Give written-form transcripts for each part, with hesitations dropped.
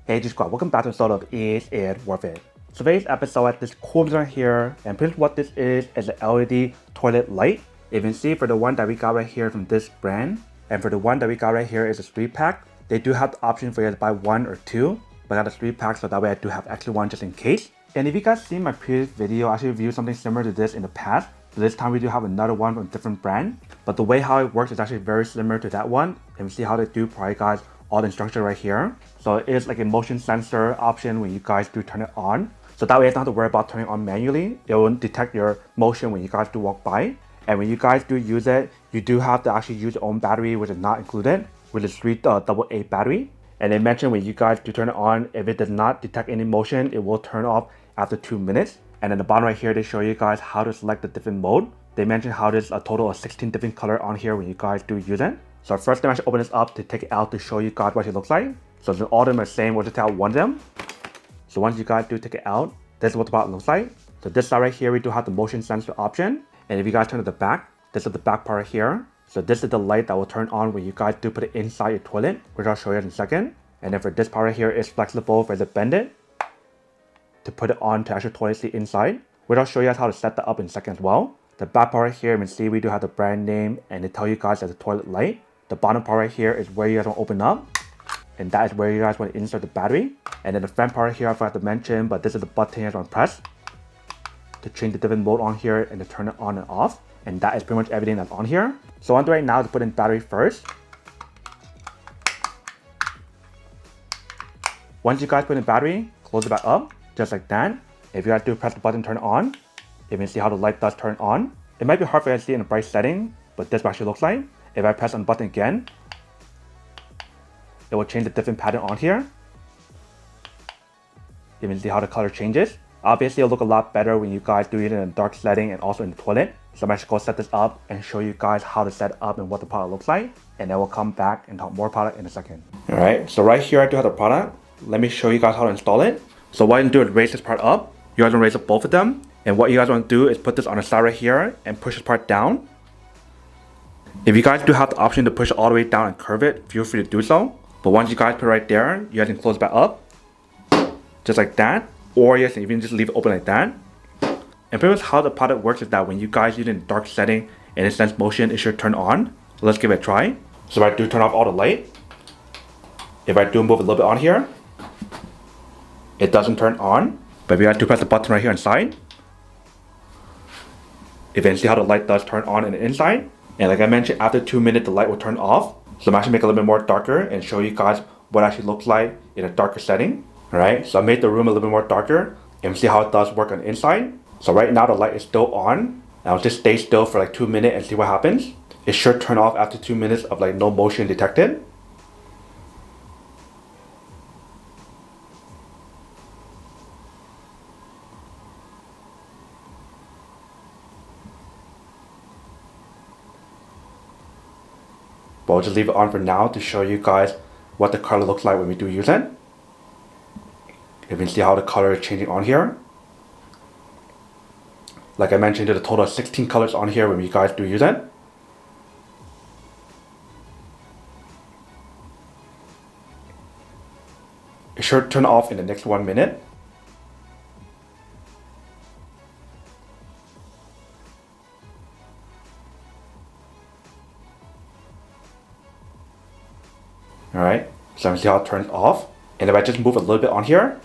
Hey G Squad, welcome back to episode of Is It Worth It? So today's episode, this cool design here, and pretty much what this is an LED toilet light. You can see for the one that we got right here from this brand, and for the one that we got right here is a 3-pack. They do have the option for you to buy 1 or 2, but I got a 3-pack so that way I do have extra one just in case. And if you guys seen my previous video, I actually reviewed something similar to this in the past. So this time we do have another one from a different brand, but the way how it works is actually very similar to that one. And we see how they do provide guys all the instructions right here. So it is like a motion sensor option when you guys do turn it on. So that way you don't have to worry about turning it on manually. It will detect your motion when you guys do walk by. And when you guys do use it, you do have to actually use your own battery, which is not included, which is AA battery. And they mentioned when you guys do turn it on, if it does not detect any motion, it will turn off after 2 minutes. And in the bottom right here, they show you guys how to select the different mode. They mentioned how there's a total of 16 different colors on here when you guys do use it. So first, I'm actually open this up to take it out to show you guys what it looks like. So all of them are the same, we'll just take out one of them. So once you guys do take it out, this is what the bottom looks like. So this side right here, we do have the motion sensor option. And if you guys turn to the back, this is the back part right here. So this is the light that will turn on when you guys do put it inside your toilet, which I'll show you in a second. And then for this part right here, it's flexible for the bend it to put it on to actual toilet seat inside, which I'll show you guys how to set that up in a second as well. The back part right here, you can see we do have the brand name and they tell you guys there's a toilet light. The bottom part right here is where you guys want to open up, and that is where you guys want to insert the battery. And then the front part right here I forgot to mention, but this is the button you guys want to press to change the different mode on here and to turn it on and off. And that is pretty much everything that's on here. So what I'm doing right now is to put in battery first. Once you guys put in battery, close it back up, just like that. If you guys do press the button, turn it on, you can see how the light does turn on. It might be hard for you to see in a bright setting, but this is what it actually looks like. If I press on the button again, it will change the different pattern on here. You can see how the color changes. Obviously, it'll look a lot better when you guys do it in a dark setting and also in the toilet. So I'm actually going to set this up and show you guys how to set it up and what the product looks like. And then we'll come back and talk more product in a second. Alright, so right here I do have the product. Let me show you guys how to install it. So what you do is raise this part up. You guys want to raise up both of them. And what you guys want to do is put this on the side right here and push this part down. If you guys do have the option to push it all the way down and curve it, feel free to do so. But once you guys put it right there, you guys can close it back up. Just like that. Or you guys can even just leave it open like that. And pretty much how the product works is that when you guys use it in a dark setting and it sense motion, it should turn on. So let's give it a try. So if I do turn off all the light, if I do move a little bit on here, it doesn't turn on. But if you guys do press the button right here inside, you can see how the light does turn on in the inside. And like I mentioned, after 2 minutes, the light will turn off. So I'm actually make it a little bit more darker and show you guys what it actually looks like in a darker setting. Alright, so I made the room a little bit more darker and see how it does work on the inside. So right now the light is still on. Now just stay still for like 2 minutes and see what happens. It should turn off after 2 minutes of like no motion detected. But I'll just leave it on for now to show you guys what the color looks like when we do use it. You can see how the color is changing on here. Like I mentioned, there's a total of 16 colors on here when you guys do use it. It should turn off in the next 1 minute. Alright, so I'm see how it turns off. And if I just move a little bit on here,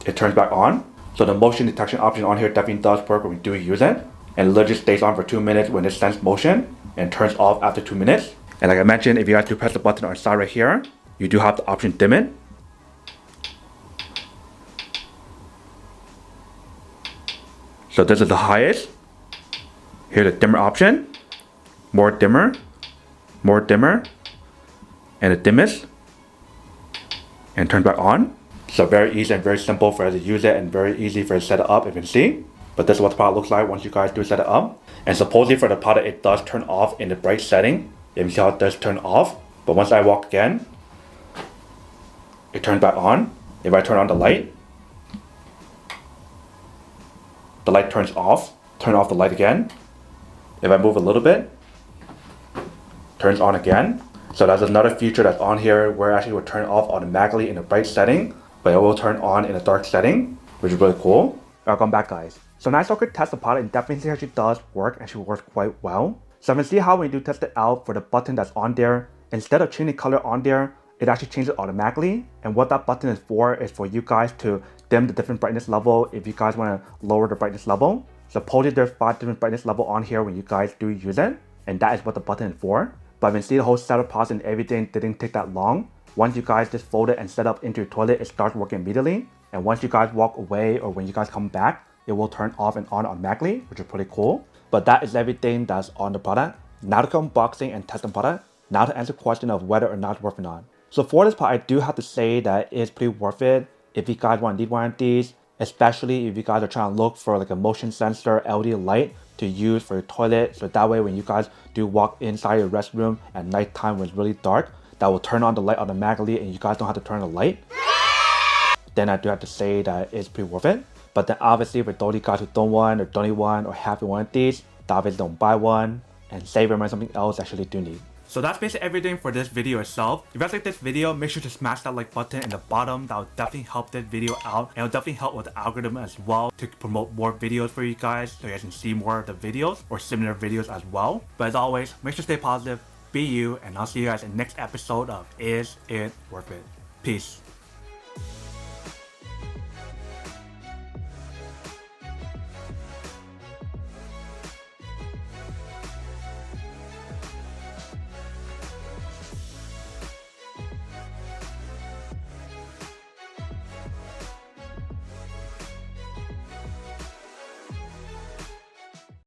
it turns back on. So the motion detection option on here definitely does work when we do use it. And it literally stays on for 2 minutes when it senses motion and turns off after 2 minutes. And like I mentioned, if you guys do press the button on the side right here, you do have the option dim it. So this is the highest. Here's the dimmer option. More dimmer. More dimmer. And the dimmest. And turn back on. So very easy and very simple for us to use it and very easy for us to set it up, if you can see. But this is what the product looks like once you guys do set it up. And supposedly for the product, it does turn off in the bright setting. You can see how it does turn off. But once I walk again, it turns back on. If I turn on the light turns off. Turn off the light again. If I move a little bit, turns on again. So that's another feature that's on here where it actually will turn off automatically in the bright setting, but it will turn on in the dark setting, which is really cool. Welcome back, guys. So now I could test the product and definitely actually does work and actually works quite well. So I'm gonna see how when you do test it out for the button that's on there, instead of changing color on there, it actually changes automatically. And what that button is for you guys to dim the different brightness level if you guys want to lower the brightness level. Supposedly there's 5 different brightness level on here when you guys do use it, and that is what the button is for. But when you see the whole setup process and everything didn't take that long. Once you guys just fold it and set up into your toilet, it starts working immediately. And once you guys walk away or when you guys come back, it will turn off and on automatically, which is pretty cool. But that is everything that's on the product. Now to unboxing and test the product. Now to answer the question of whether or not it's worth or not. So for this part, I do have to say that it's pretty worth it if you guys want to need one of these, especially if you guys are trying to look for like a motion sensor LED light to use for your toilet. So that way when you guys do walk inside your restroom at nighttime when it's really dark, that will turn on the light automatically and you guys don't have to turn on the light. Then I do have to say that it's pretty worth it. But then obviously for those of you guys who don't want or don't need one or have one of these, obviously don't buy one and save your money on something else that you actually do need. So that's basically everything for this video itself. If you guys like this video, make sure to smash that like button in the bottom. That will definitely help this video out, and it will definitely help with the algorithm as well to promote more videos for you guys so you guys can see more of the videos or similar videos as well. But as always, make sure to stay positive, be you, and I'll see you guys in the next episode of Is It Worth It? Peace.